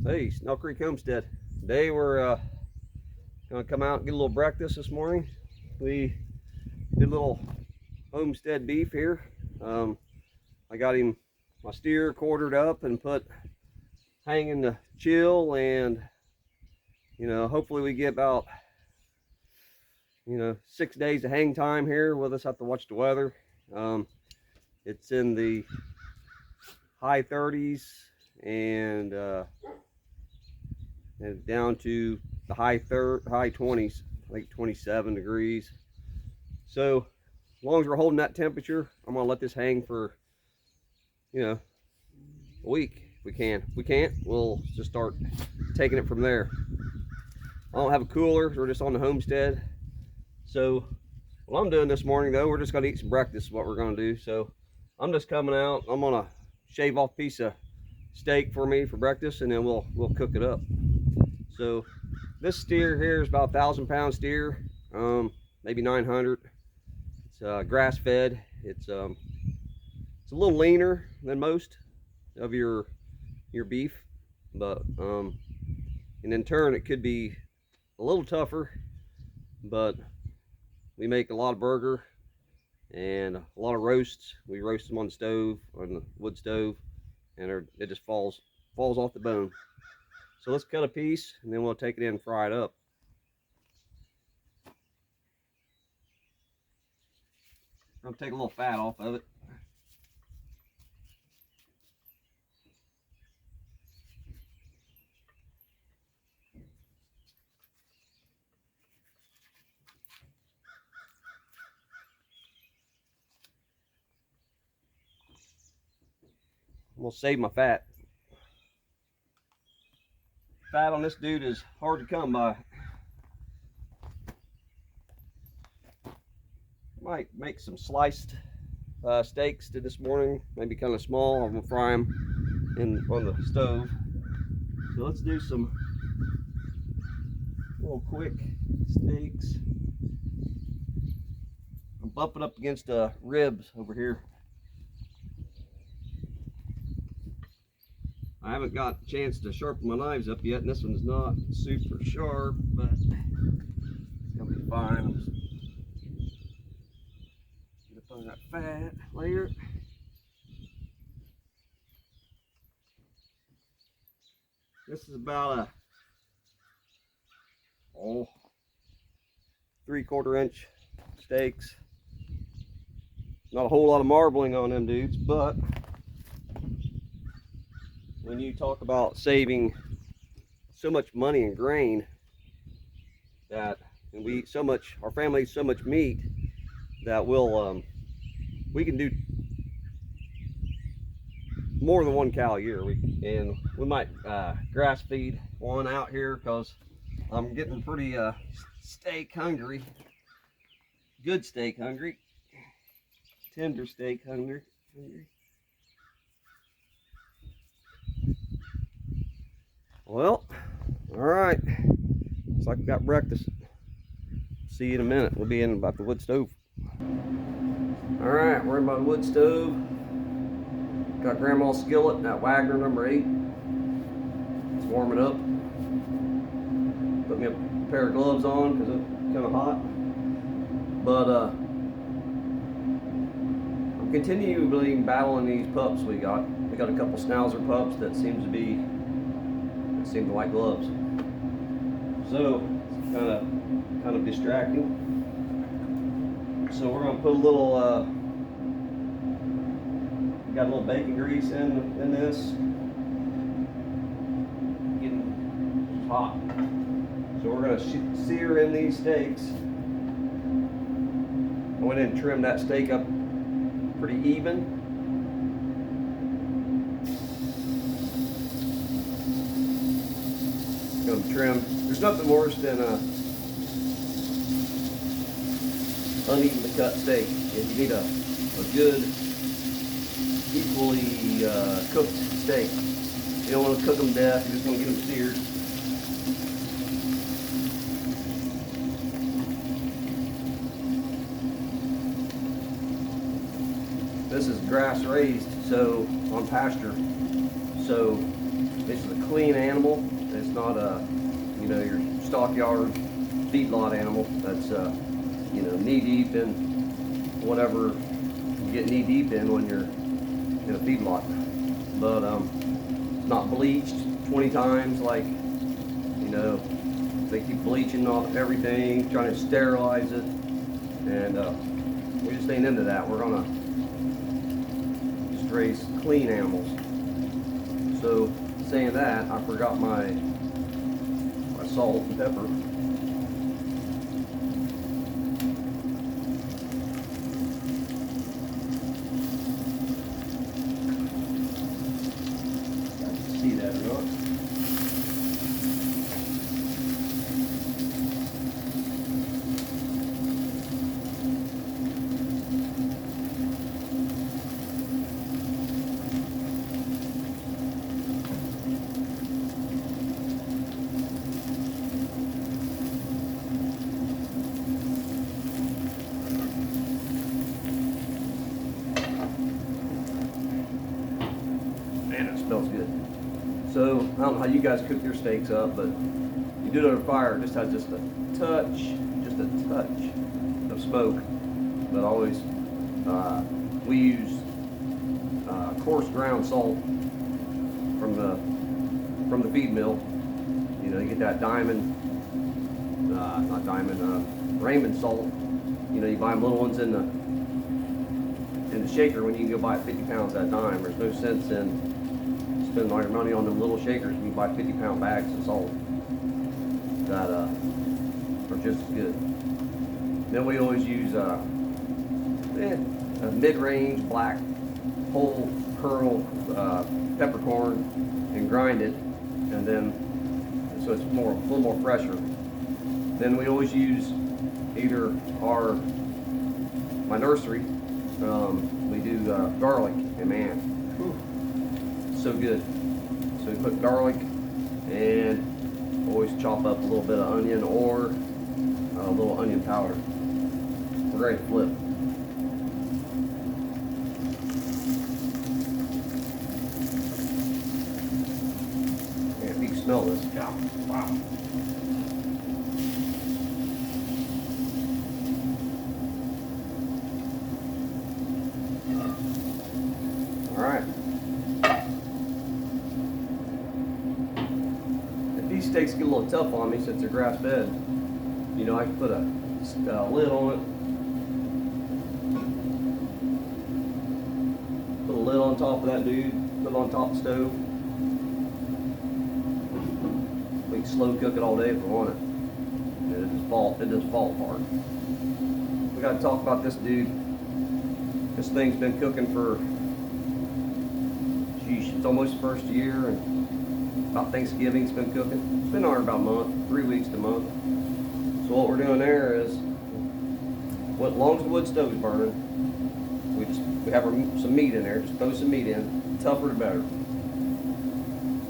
Hey, Snell Creek Homestead. Today we're gonna come out and get a little breakfast this morning. We did a little homestead beef here. I got my steer quartered up and put hanging to chill, and hopefully we get about 6 days of hang time here. We'll just have to watch the weather. It's in the high 30s and down to the high 20s, like 27 degrees. So as long as we're holding that temperature, I'm gonna let this hang for a week if we can. If we can't, we'll just start taking it from there. I don't have a cooler, we're just on the homestead. So what I'm doing this morning though, we're just gonna eat some breakfast is what we're gonna do. So I'm just coming out, I'm gonna shave off a piece of steak for me for breakfast, and then we'll cook it up. So this steer here is about 1,000-pound steer, maybe 900. It's grass fed. It's a little leaner than most of your beef, but and in turn it could be a little tougher. But we make a lot of burger and a lot of roasts. We roast them on the stove, on the wood stove, and it just falls off the bone. So let's cut a piece and then we'll take it in and fry it up. I'm gonna take a little fat off of it. I'm gonna save my fat. Fat on this dude is hard to come by. Might make some sliced steaks to this morning, maybe kind of small. I'm gonna fry them on the stove. So let's do some little quick steaks. I'm bumping up against ribs over here. I haven't got a chance to sharpen my knives up yet, and this one's not super sharp, but it's gonna be fine. Get up on that fat layer. This is about a 3/4 inch steaks. Not a whole lot of marbling on them dudes, but when you talk about saving so much money in grain, and we eat so much, our family eats so much meat, that we can do more than 1 cow a year. And we might grass feed one out here, because I'm getting pretty steak hungry, good steak hungry, tender steak hungry. Well, all right, looks like we got breakfast. See you in a minute. We'll be in about the wood stove. All right, we're in by the wood stove. Got Grandma's skillet, that Wagner number 8. It's warming up. Put me a pair of gloves on because it's kind of hot. But I'm continually battling these pups we got. We got a couple Schnauzer pups that seem to like gloves. So it's kind of distracting. So we're gonna put a little got a little bacon grease in this. Getting hot. So we're gonna sear in these steaks. I went in and trimmed that steak up pretty even. Gonna trim. There's nothing worse than unevenly cut steak. You need a good, equally cooked steak. You don't want to cook them to death. You're just gonna get them seared. This is grass raised, so on pasture. So This is a clean animal. It's not a, you know, your stockyard feedlot animal that's, you know, knee deep in whatever you get knee deep in when you're in a feedlot. But not bleached 20 times like, you know, they keep bleaching off everything, trying to sterilize it, and we just ain't into that. We're gonna just raise clean animals. So saying that, I forgot my salt and pepper. See that or not? Man, it smells good. So, I don't know how you guys cook your steaks up, but you do it over fire, it just has just a touch of smoke. But always, we use coarse ground salt from the feed mill. You know, you get that Raymond salt. You know, you buy them little ones in the shaker when you can go buy 50 pounds at a dime. There's no sense in spending all your money on them little shakers when you buy 50-pound bags of salt that are just as good. Then we always use a mid-range black whole kernel peppercorn and grind it, and then so it's a little more fresher. Then we always use either my nursery. We do garlic, and man, so good. So we put garlic and always chop up a little bit of onion or a little onion powder. We're ready to flip. Yeah, if you can smell this, yeah, wow. All right. These steaks get a little tough on me since they're grass fed. You know, I can put a lid on it. Put a lid on top of that dude. Put it on top of the stove. We can slow cook it all day if we want it. And it doesn't fall apart. We got to talk about this dude. This thing's been cooking for, geez, it's almost the first year, and about Thanksgiving it's been cooking. It's been on about a month, 3 weeks to a month. So what we're doing there is, as long as the wood stove's burning, we have some meat in there. Just throw some meat in. The tougher the better.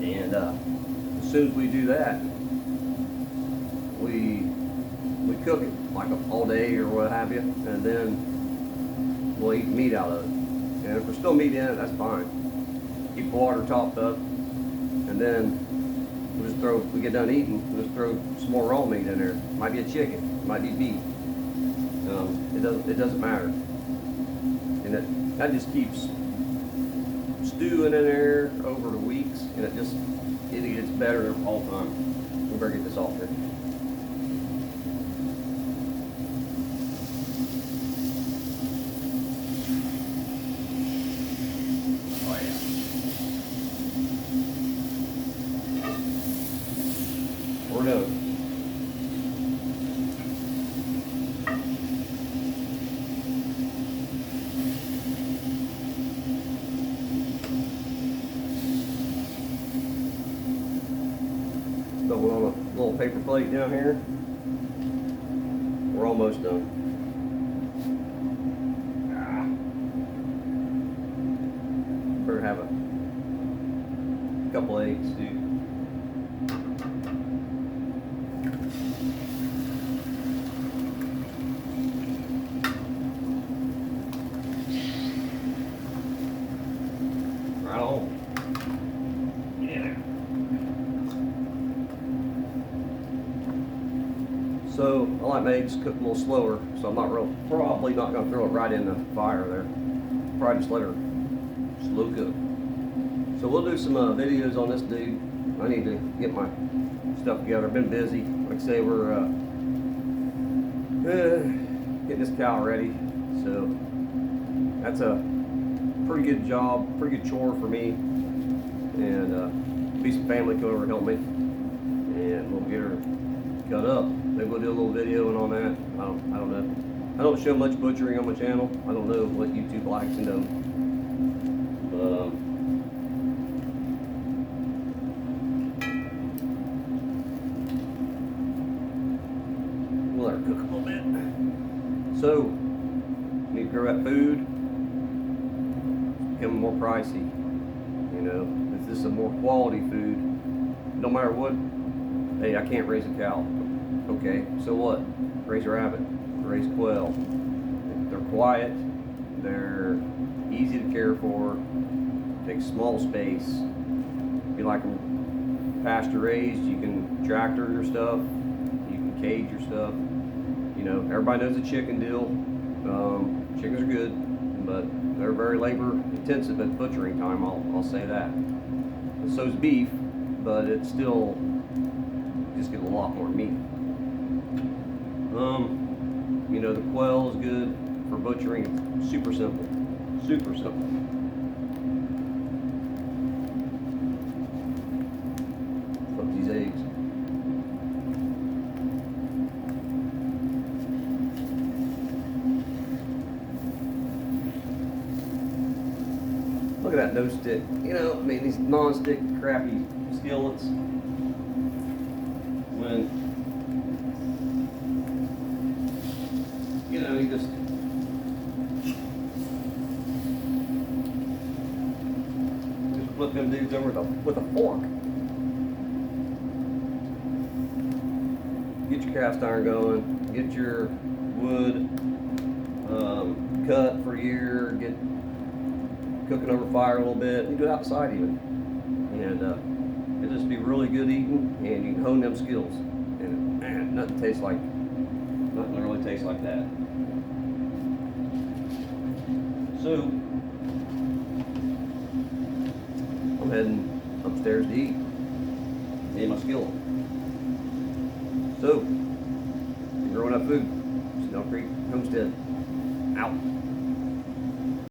And as soon as we do that, we cook it like all day or what have you, and then we'll eat meat out of it. And if there's still meat in it, that's fine. Keep the water topped up, and then we'll just we get done eating, we'll just throw some more raw meat in there. It might be a chicken, it might be beef. It doesn't matter. And that just keeps stewing in there over the weeks, and it gets better all the time. We better get this off here. We're done. So we're on a little paper plate down here. We're almost done. Better have a couple eggs too. Right on. Yeah. So I like my eggs cook a little slower, so I'm probably not gonna throw it right in the fire there. Probably just let her slow cook. So we'll do some videos on this dude. I need to get my stuff together. I've been busy. Like I say, we're getting this cow ready. So that's a pretty good job, pretty good chore for me. And be some family come over and help me, and we'll get her cut up. Maybe we'll do a little video and on that. I don't know. I don't show much butchering on my channel. I don't know what YouTube likes and don't. But we'll let her cook a little bit. So, need to grow that food. It's becoming more pricey. You know, if this is a more quality food, no matter what. Hey, I can't raise a cow. Okay, so what? Raise a rabbit, raise quail. They're quiet, they're easy to care for, take small space. If you like them pasture raised, you can tractor your stuff, you can cage your stuff. You know, everybody knows the chicken deal. Chickens are good, but they're very labor intensive at butchering time, I'll say that. And so's beef, but it's still just get a lot more meat. You know, the quail is good for butchering. It's super simple. Super simple. Flip these eggs. Look at that no stick. You know, I mean, these non-stick crappy skillets. When you know, you just flip them dudes over with a fork. Get your cast iron going, get your wood cut for a year, get cooking over fire a little bit, and do it outside even. And it'll just be really good eating, and you can hone them skills. And man, nothing really tastes like that. So I'm heading upstairs to eat. Me and my skillet. So, growing up food. Snow Creek Homestead. Out.